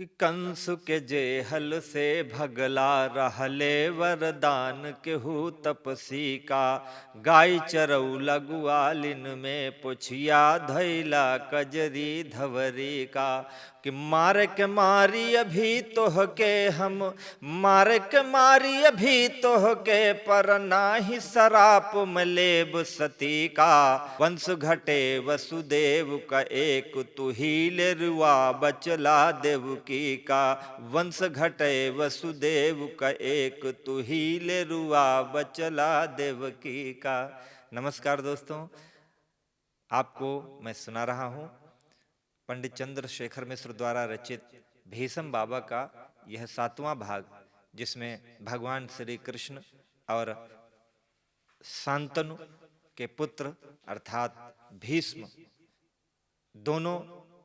कि कंस के जेहल से भगला रहले वरदान केहू तपसी का। गाय चरौला गुआलिन में पुछिया धैला कजरी धवरी का। कि मार के मारी अभी तोह के हम, मार के मारी अभी तोह के पर नाही सराप मलेब सती का। वंश घटे वसुदेव का एक तू ही लेरुआ बचला देवकी का। वंश घटे वसुदेव का एक तू ही लेरुआ बचला देवकी का। नमस्कार दोस्तों, आपको मैं सुना रहा हूं पंडित चंद्रशेखर मिश्र द्वारा रचित भीष्म बाबा का यह 7वां भाग, जिसमें भगवान श्री कृष्ण और शांतनु के पुत्र अर्थात भीष्म दोनों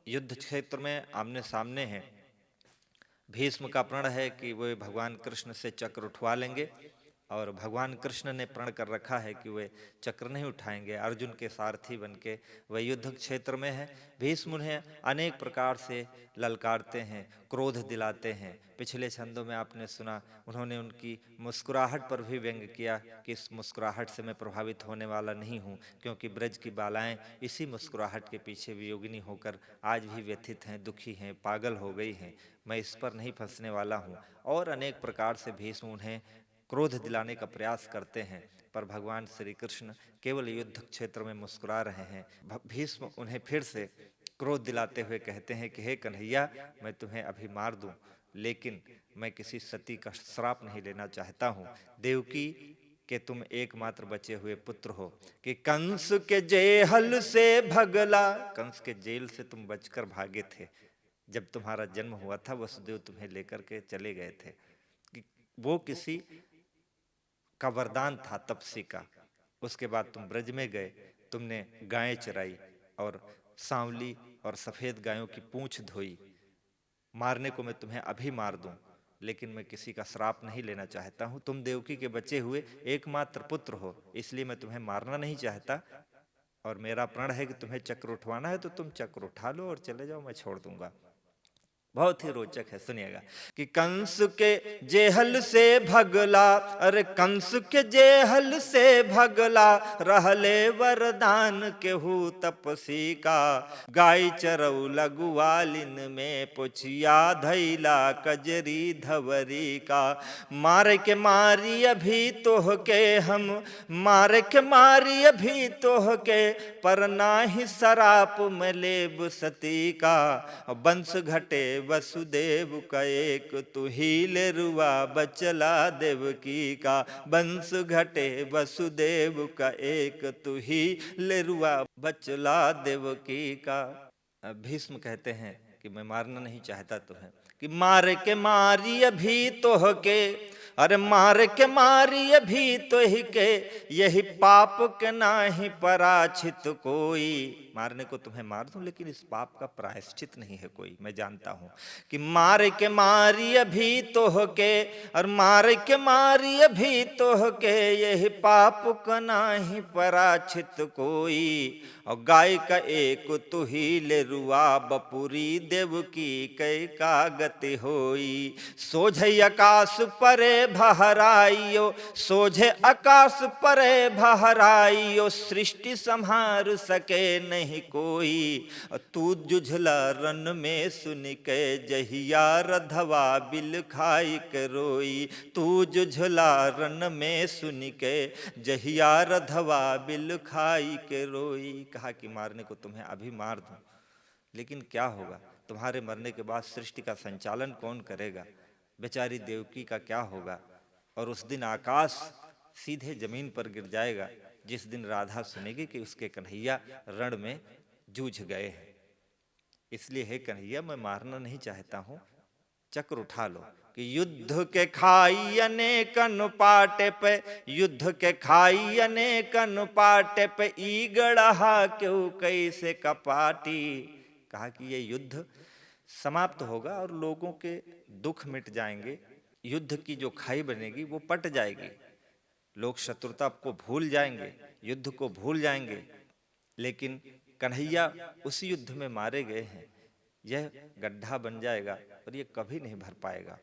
युद्ध क्षेत्र में आमने सामने हैं। भीष्म का प्रण है कि वे भगवान कृष्ण से चक्र उठवा लेंगे और भगवान कृष्ण ने प्रण कर रखा है कि वे चक्र नहीं उठाएंगे। अर्जुन के सारथी बनके वे युद्ध क्षेत्र में है। भीष्म उन्हें अनेक प्रकार से ललकारते हैं, क्रोध दिलाते हैं। पिछले छंदों में आपने सुना, उन्होंने उनकी मुस्कुराहट पर भी व्यंग किया कि इस मुस्कुराहट से मैं प्रभावित होने वाला नहीं हूँ, क्योंकि ब्रज की बालाएं इसी मुस्कुराहट के पीछे वियोगिनी होकर आज भी व्यथित हैं, दुखी हैं, पागल हो गई हैं। मैं इस पर नहीं फंसने वाला हूँ। और अनेक प्रकार से भीष्म उन्हें क्रोध दिलाने का प्रयास करते हैं, पर भगवान श्री कृष्ण केवल युद्ध क्षेत्र में मुस्कुरा रहे हैं। भीष्म उन्हें फिर से क्रोध दिलाते हुए कहते हैं कि हे कन्हैया, मैं तुम्हें अभी मार दूं, लेकिन मैं किसी सती का श्राप नहीं लेना चाहता हूँ। देवकी के तुम एकमात्र बचे हुए पुत्र हो। कि कंस के जेहल से भगला, कंस के जेल से तुम बचकर भागे थे। जब तुम्हारा जन्म हुआ था, वसुदेव तुम्हें लेकर के चले गए थे। कि वो किसी का वरदान था तपसी का। उसके बाद तुम ब्रज में गए, तुमने गायें चराई और सांवली और सफेद गायों की पूंछ धोई। मारने को मैं तुम्हें अभी मार दूं, लेकिन मैं किसी का श्राप नहीं लेना चाहता हूं। तुम देवकी के बचे हुए एकमात्र पुत्र हो, इसलिए मैं तुम्हें मारना नहीं चाहता। और मेरा प्रण है कि तुम्हें चक्र उठवाना है तो तुम चक्र उठा लो और चले जाओ, मैं छोड़ दूंगा। बहुत ही रोचक है, सुनिएगा। कि कंस के जेहल से भगला, अरे कंस के जेहल से भगला रहले वरदान केहू तपसी का। गाय चरौला गुआलिन में पुछिया धैला कजरी धवरी का। मार के मारी अभी तोह के हम, मार के मारी अभी तोह के पर नाही सराप मलेब सती का। वंश घटे वसुदेव का एक तू ही लेरुआ बचला देवकी का। वंश घटे वसुदेव का एक तू ही लेरुआ बचला देवकी का। भीष्म कहते हैं कि मैं मारना नहीं चाहता तुम्हें। कि मार के मारी अभी तोह के, अरे मार के मारी अभी तो ही के, यही पाप के नाही पराचित कोई। मारने को तुम्हें मार दूं, लेकिन इस पाप का प्रायश्चित नहीं है कोई, मैं जानता हूं। कि मार के मारी अभी तोह के, और मार के मारी अभी तोह के, यही पाप का नाही पराचित कोई। और गाय का एक तू ही लेरुआ बपुरी देवकी कै का गति होई। सोझे आकाश परे बहराइयो, सोझे आकाश परे बहराइयो, सृष्टि संहार सके नहीं कोई। तू जुझला रन में सुन के जहिया रधवा बिल खाई के रोई। तू जुझला रन में सुन के जहिया रधवा बिल खाई के रोई। कहा कि मारने को तुम्हें अभी मार दूं, लेकिन क्या होगा, तुम्हारे मरने के बाद सृष्टि का संचालन कौन करेगा। बेचारी देवकी का क्या होगा। और उस दिन आकाश सीधे जमीन पर गिर जाएगा, जिस दिन राधा सुनेगी कि उसके कन्हैया रण में जूझ गए हैं। इसलिए हे कन्हैया, मैं मारना नहीं चाहता हूं, चक्र उठा लो। कि युद्ध के खाई अनेकन पाटे पे, युद्ध के खाई अनेकन पाटे पे, ई गढ़ा क्यों कैसे कपाटी। कहा कि ये युद्ध समाप्त होगा और लोगों के दुख मिट जाएंगे। युद्ध की जो खाई बनेगी वो पट जाएगी, लोग शत्रुता को भूल जाएंगे, युद्ध को भूल जाएंगे। लेकिन कन्हैया उस युद्ध में मारे गए हैं, यह गड्ढा बन जाएगा और ये कभी नहीं भर पाएगा।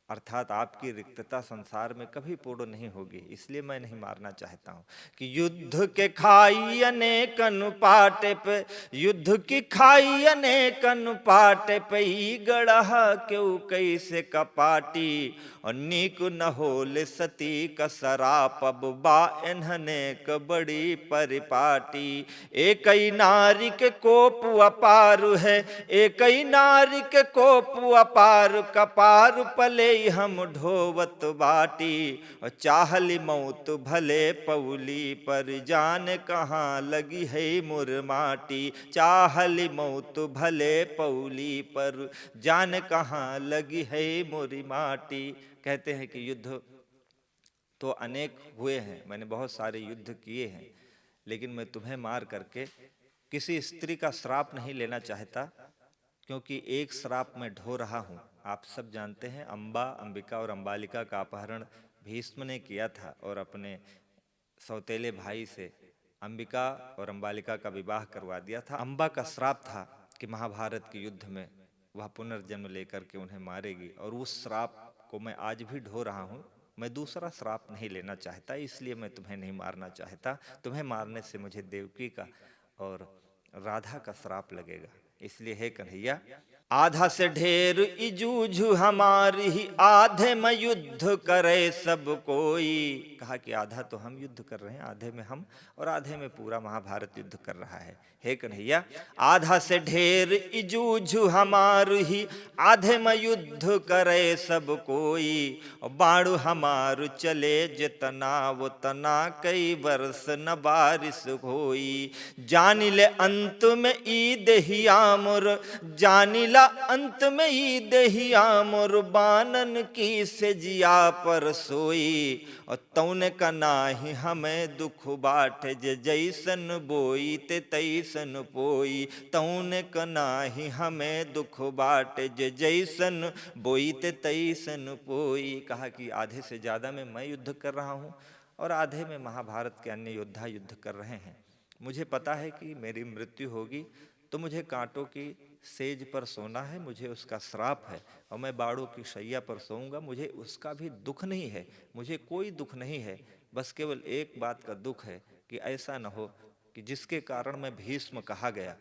अर्थात आपकी रिक्तता संसार में कभी पूर्ण नहीं होगी। इसलिए मैं नहीं मारना चाहता हूं कि युद्ध के खाई अनेकन पाटे पे, युद्ध की खाई अनेकन पाटे पे ही गढ़ह क्यों कैसे कपाटी, और नीक न होले सती कसराप अब बा इन्हने क बड़ी परिपाटी। एक ही नारी के कोप अपार है, एक ही नारी के कोप अपार, कपार पले हम ढोवत बाटी, और चाहली मौत भले पौली पर जान कहाँ लगी है मुरमाटी, चाहली मौत भले पौली पर जान कहाँ लगी है मुरी माटी। कहते हैं कि युद्ध तो अनेक हुए हैं, मैंने बहुत सारे युद्ध किए हैं, लेकिन मैं तुम्हें मार करके किसी स्त्री का श्राप नहीं लेना चाहता, क्योंकि एक श्राप मैं ढो रहा हूं। आप सब जानते हैं अंबा, अंबिका और अंबालिका का अपहरण भीष्म ने किया था और अपने सौतेले भाई से अंबिका और अंबालिका का विवाह करवा दिया था। अंबा का श्राप था कि महाभारत के युद्ध में वह पुनर्जन्म लेकर के उन्हें मारेगी, और उस श्राप को मैं आज भी ढो रहा हूं। मैं दूसरा श्राप नहीं लेना चाहता, इसलिए मैं तुम्हें नहीं मारना चाहता। तुम्हें मारने से मुझे देवकी का और राधा का श्राप लगेगा। इसलिए हे कन्हैया, आधा से ढेर इजूझ हमारी ही, आधे में युद्ध करे सब कोई। कहा कि आधा तो हम युद्ध कर रहे हैं, आधे में हम और आधे में पूरा महाभारत युद्ध कर रहा है। हे कन्हैया, आधा से ढेर इजूझ हमारी ही, आधे में युद्ध करे सब कोई, और बाणु हमार चले जितना वो तना, कई वर्ष न बारिश होई। जानिले अंत में ई देहिया मोर, जानिला अंत में ई देहिया मोर, बानन की से जिया पर सोई, और तौने का नाही हमें दुख बाटे, जे जैसन बोई ते तैसन पोई, तौने का नाही हमें दुख बाटे, जे जैसन बोई ते तैसन पोई। कहा कि आधे से ज्यादा में मैं युद्ध कर रहा हूं और आधे में महाभारत के अन्य योद्धा युद्ध कर रहे हैं। मुझे पता है कि मेरी मृत्यु होगी तो मुझे कांटों की सेज पर सोना है, मुझे उसका श्राप है, और मैं बाड़ों की शैया पर सोऊंगा, मुझे उसका भी दुख नहीं है, मुझे कोई दुख नहीं है। बस केवल एक बात का दुख है कि ऐसा न हो कि जिसके कारण मैं भीष्म कहा गया,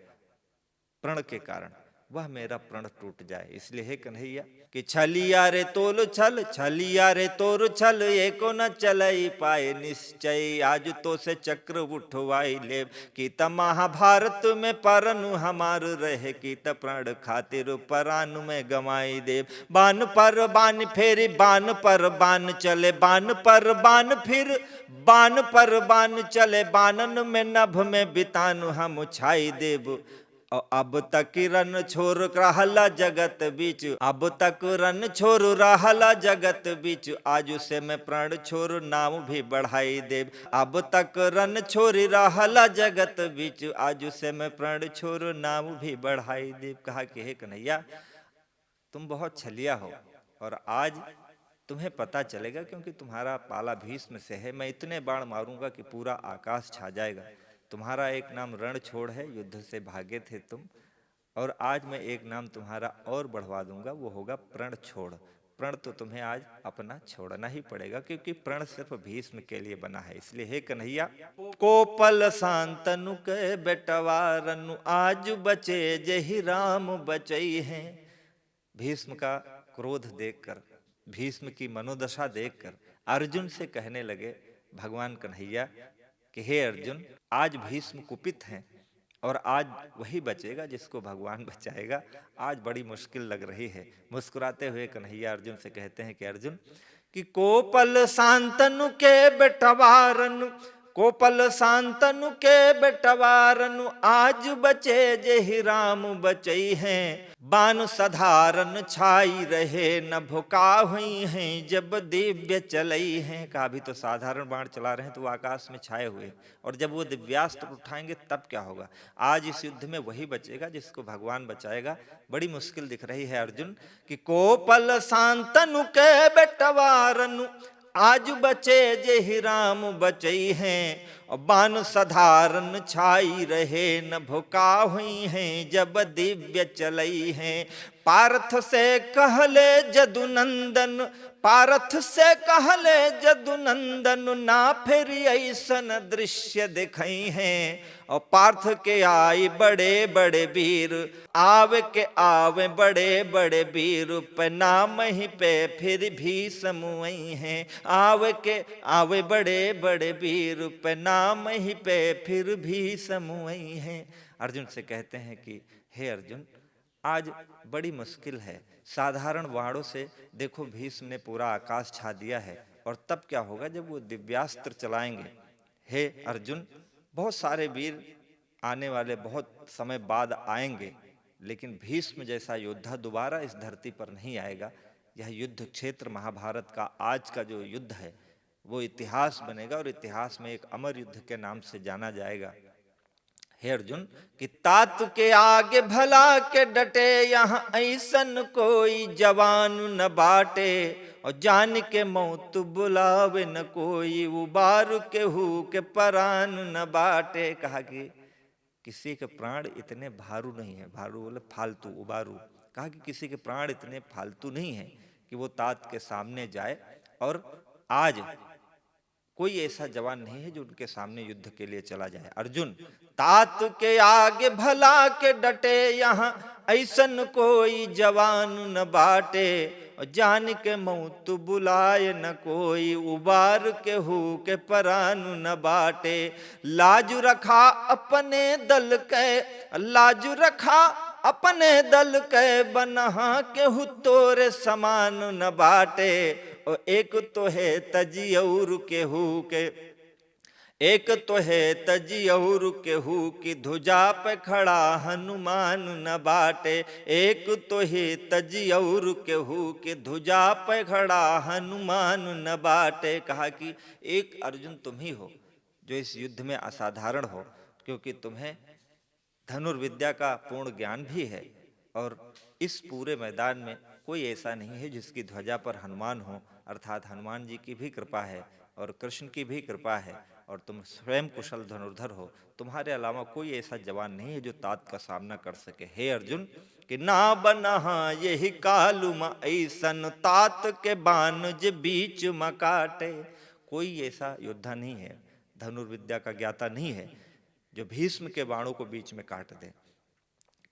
प्रण के कारण, वह मेरा प्रण टूट जाए। इसलिए हे कन्हैया कि छलिया रे तोल छल, छलिया रे तोर छल, एको न चलई पाए निश्चय, आज तो से चक्र उठवाई ले, कि त महाभारत में परनु हमार रहे, कि त प्रण खातिर परानु में गवाई देव। बान पर बान फेरी, बान पर बान चले, बान पर बान फिर, बान पर बान चले, बानन में नभ में बितानु हम छाई देव। अब तक रन छोर रहला जगत बीच, अब तक रन छोर रहला जगत बीच, आज से मैं प्राण छोर नाम भी बढ़ाई देव। अब तक रन छोरी रहला जगत बीच, आज से मैं प्राण छोर नाम भी बढ़ाई देव। कहा कि हे कन्हैया, तुम बहुत छलिया हो और आज तुम्हें पता चलेगा, क्योंकि तुम्हारा पाला भीष्म से है। मैं इतने बाण मारूंगा कि पूरा आकाश छा जाएगा। तुम्हारा एक नाम रण छोड़ है, युद्ध से भागे थे तुम, और आज मैं एक नाम तुम्हारा और बढ़वा दूंगा, वो होगा प्रण छोड़। प्रण तो तुम्हें आज अपना छोड़ना ही पड़ेगा, क्योंकि प्रण सिर्फ भीष्म के लिए बना है। इसलिए हे कन्हैया, कोपल शांतनु के बेटवा रनु, आज बचे जही राम बचई हैं। भीष्म का क्रोध देखकर, भीष्म की मनोदशा देखकर अर्जुन से कहने लगे भगवान कन्हैया कि हे अर्जुन, आज भीष्म कुपित हैं और आज वही बचेगा जिसको भगवान बचाएगा। आज बड़ी मुश्किल लग रही है। मुस्कुराते हुए कन्हैया अर्जुन से कहते हैं कि अर्जुन, कि कोपल शांतनु के बेटवारनु, कोपल शांतनु के बेटवारनु, आज बचे जेहि राम बचई हैं। बान सधारन छाई रहे, न भुका हुई हैं जब दिव्य चलई हैं। कहा अभी तो साधारण बाण चला रहे हैं तो वो आकाश में छाए हुए, और जब वो दिव्यास्त्र उठाएंगे तब क्या होगा। आज इस युद्ध में वही बचेगा जिसको भगवान बचाएगा। बड़ी मुश्किल दिख रही है अर्जुन, कि कोपल शांतनु के बेटवारनु, आज बचे जेहि राम बचई हैं, और बान साधारण छाई रहे, न भुका हुई हैं जब दिव्य चलई हैं। पार्थ से कहले जदुनंदन, पारथ से कहले जदुनंदन, ना फिर ऐसन दृश्य दिखई हैं। और पार्थ के आए बड़े बड़े वीर, आवे के आवे बड़े बड़े वीर, पे नाम ही पे फिर भी समुई हैं। आवे के आवे बड़े बड़े वीर, पे नाम ही पे फिर भी समुई हैं। अर्जुन से कहते हैं कि हे अर्जुन, आज बड़ी मुश्किल है, साधारण वाणों से देखो भीष्म ने पूरा आकाश छा दिया है, और तब क्या होगा जब वो दिव्यास्त्र चलाएंगे। हे अर्जुन, बहुत सारे वीर आने वाले बहुत समय बाद आएंगे, लेकिन भीष्म जैसा योद्धा दोबारा इस धरती पर नहीं आएगा। यह युद्ध क्षेत्र महाभारत का आज का जो युद्ध है वो इतिहास बनेगा, और इतिहास में एक अमर युद्ध के नाम से जाना जाएगा। हे अर्जुन, कि तात के आगे भला के डटे, यहाँ ऐसन कोई जवान न बाटे, और जान के मौत बुलावे न कोई, उबार के हु के परान न बाटे। कहा कि किसी के प्राण इतने भारू नहीं है, भारू बोले फालतू, उबारू। कहा कि किसी के प्राण इतने फालतू नहीं है कि वो तात के सामने जाए, और आज कोई ऐसा जवान नहीं है जो उनके सामने युद्ध के लिए चला जाए। अर्जुन, तात के आगे भला के डटे, यहाँ ऐसन कोई जवान न बाटे, और जान के मौत बुलाए न कोई, उबार के हु के परान न बाटे। लाज रखा अपने दल के, लाज रखा अपने दल के, बनहा के हु तोरे समान न बाटे। और एक तो है तजियौर केहू के, एक तो है तजियौर केहू की, ध्वजा पे खड़ा हनुमान न बाटे। एक तो है तजियौर केहू की, ध्वजा पे खड़ा हनुमान न बाटे। कहा कि एक अर्जुन तुम ही हो जो इस युद्ध में असाधारण हो, क्योंकि तुम्हें धनुर्विद्या का पूर्ण ज्ञान भी है, और इस पूरे मैदान में कोई ऐसा नहीं है जिसकी ध्वजा पर हनुमान हो, अर्थात हनुमान जी की भी कृपा है और कृष्ण की भी कृपा है, और तुम स्वयं कुशल धनुर्धर हो। तुम्हारे अलावा कोई ऐसा जवान नहीं है जो तात का सामना कर सके। हे अर्जुन, कि ना बनहा यही कालुम ऐसन, तात के बान जे बीच म काटे। कोई ऐसा योद्धा नहीं है, धनुर्विद्या का ज्ञाता नहीं है जो भीष्म के बाणों को बीच में काट दे।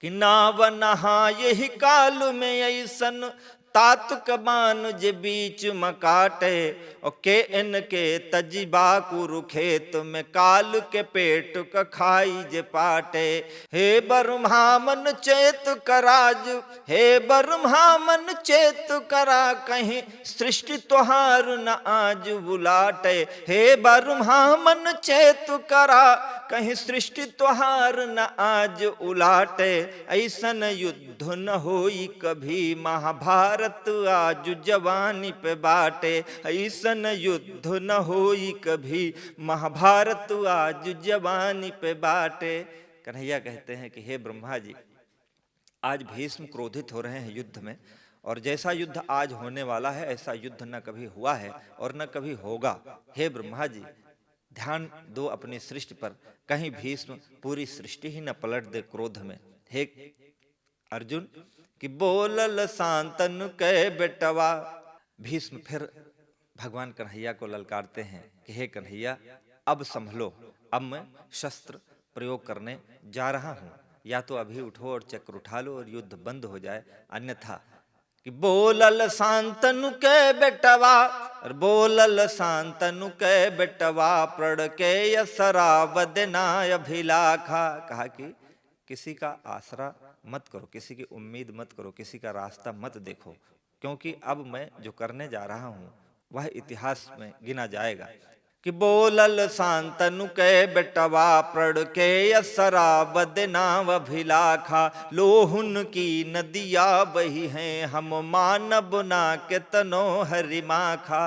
कि नाव नहा यही काल में ऐसन, तात कबान जे बीच म काटे। और के इनके तजिबा कुरु खेत में, काल के पेट क खाई जे पाटे। हे बर्मामन चेत कराज, हे बर्मामन चेत करा, कहीं सृष्टि तुहार न आज बुलाटे। हे बर्मामन चेत करा, कहीं सृष्टि तुहार न आज उलाटे। ऐसन युद्ध न होई कभी, महाभारत आज जवानी पे बाटे। ऐसन युद्ध न होई कभी, महाभारत आज जवानी पे बाटे। कन्हैया कहते हैं कि हे ब्रह्मा जी, आज भीष्म क्रोधित हो रहे हैं युद्ध में, और जैसा युद्ध आज होने वाला है ऐसा युद्ध न कभी हुआ है और न कभी होगा। हे ब्रह्मा जी, ध्यान दो अपनी सृष्टि पर, कहीं भीष्म पूरी सृष्टि ही न पलट दे क्रोध में। हे अर्जुन, कि बोलल शांतनु कै बेटवा। भीष्म फिर भगवान कन्हैया को ललकारते हैं कि हे कन्हैया, अब संभलो, अब मैं शस्त्र प्रयोग करने जा रहा हूं, या तो अभी उठो और चक्र उठा लो और युद्ध बंद हो जाए, अन्यथा। कि बोलल शांतनु के बेटवा, और बोलल शांतनु के बेटवा, प्रण के यसरा वदना अभिलाखा। कहा कि किसी का आसरा मत करो, किसी की उम्मीद मत करो, किसी का रास्ता मत देखो, क्योंकि अब मैं जो करने जा रहा हूं वह इतिहास में गिना जाएगा। कि बोलल शांतनु के बेटवा, प्रण के यसरा वदना अभिलाखा। लोहुन की नदिया बही हैं, हम मानब ना के तनो हरि माखा।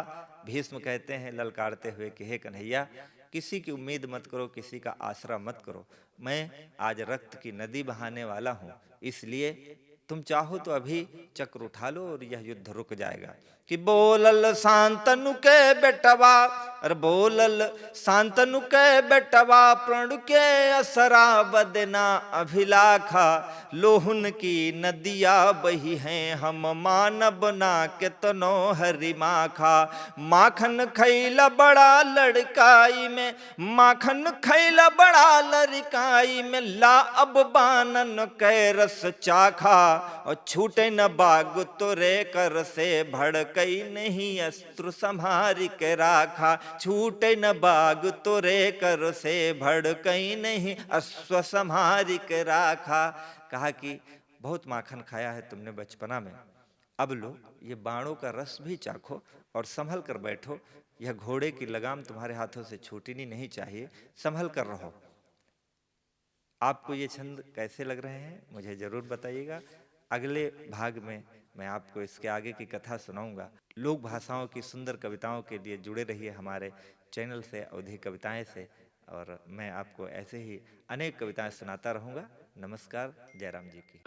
भीष्म कहते हैं ललकारते हुए कि हे कन्हैया, किसी की उम्मीद मत करो, किसी का आसरा मत करो। मैं आज रक्त की नदी बहाने वाला हूं, इसलिए तुम चाहो तो अभी चक्र उठा लो और यह युद्ध रुक जाएगा। कि बोलल शांतनु के बेटवा, अरे बोलल शांतनु के बेटवा, प्रण के असरा बदना अभिलाखा, लोहुन की नदिया बही हैं हम मानब ना केतनो हरि माखा। माखन खैला बड़ा लड़काई में, माखन खैला बड़ा लड़काई में, ला अब बानन कै रस चाखा, और छूटे न बाग तोरे कर से भड़कई नहीं अस्त्र संहार के राखा। छूटे न बाग तोरे कर से भड़कई नहीं अश्व संहार के राखा। कहा कि बहुत माखन खाया है तुमने बचपना में, अब लो ये बाणों का रस भी चाखो और संभल कर बैठो। यह घोड़े की लगाम तुम्हारे हाथों से छूटनी नहीं चाहिए, संभल कर रहो। आपको ये छंद कैसे लग रहे हैं मुझे जरूर बताइएगा। अगले भाग में मैं आपको इसके आगे की कथा सुनाऊंगा। लोक भाषाओं की सुंदर कविताओं के लिए जुड़े रहिए हमारे चैनल से, अवधी कविताएं से, और मैं आपको ऐसे ही अनेक कविताएं सुनाता रहूंगा। नमस्कार, जयराम जी की।